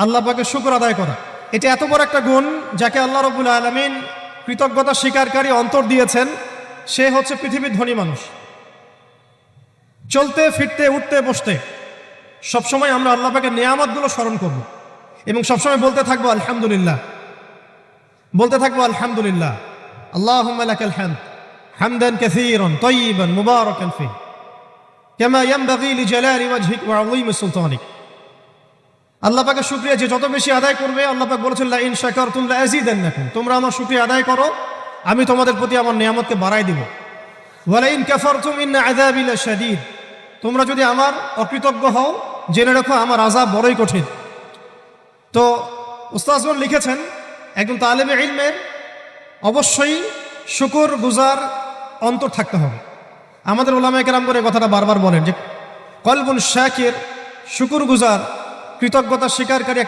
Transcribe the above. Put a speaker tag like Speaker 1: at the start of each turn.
Speaker 1: আল্লাহ পাকের শুকর আদায় করা। এটা এত বড় একটা গুণ যাকে আল্লাহ রাব্বুল আলামিন কৃতজ্ঞতা স্বীকারকারী অন্তর দিয়েছেন। সে হচ্ছে পৃথিবীর ধনী মানুষ। চলতে ফিরতে উঠতে বসতে সবসময় আমরা আল্লাহ পাকের নিয়ামতগুলো স্মরণ করব এবং সবসময় বলতে থাকবো আলহামদুলিল্লাহ, বলতে থাকবো আলহামদুলিল্লাহ। আল্লাহুম্মা লাকাল হামদ হামদান কাসীরান তাইয়িবান মুবারাকান ফীহি কামা ইয়ানবাগী লিজালালি ওয়াজহিক ওয়া আযীমি সুলতানিক। আল্লাহ পাকের শুকরিয়া যে যত বেশি আদায় করবে, আল্লাহ পাক বলেছেন লা ইন শাকারতুম লা আযীদান্নাকুম, তোমরা আমার শুকরিয়া আদায় করো আমি তোমাদের প্রতি আমার নিয়ামতকে বাড়াই দিব। ওয়া লা ইন কাফারতুম ইন্না আযাবি লাশাদীদ, তোমরা যদি আমার অকৃতজ্ঞ হও জেনে রাখো আমার আযাব বড়ই কঠিন। তো উস্তাদগণ লিখেছেন একজন তালেবে ইলমের অবশ্যই শুকর গুজার অন্তর থাকতে হবে। আমাদের উলামায়ে কেরাম করে কথাটা বারবার বলেন যে কলবুন শাকির, শুকর গুজার, কৃতজ্ঞতা স্বীকারকারী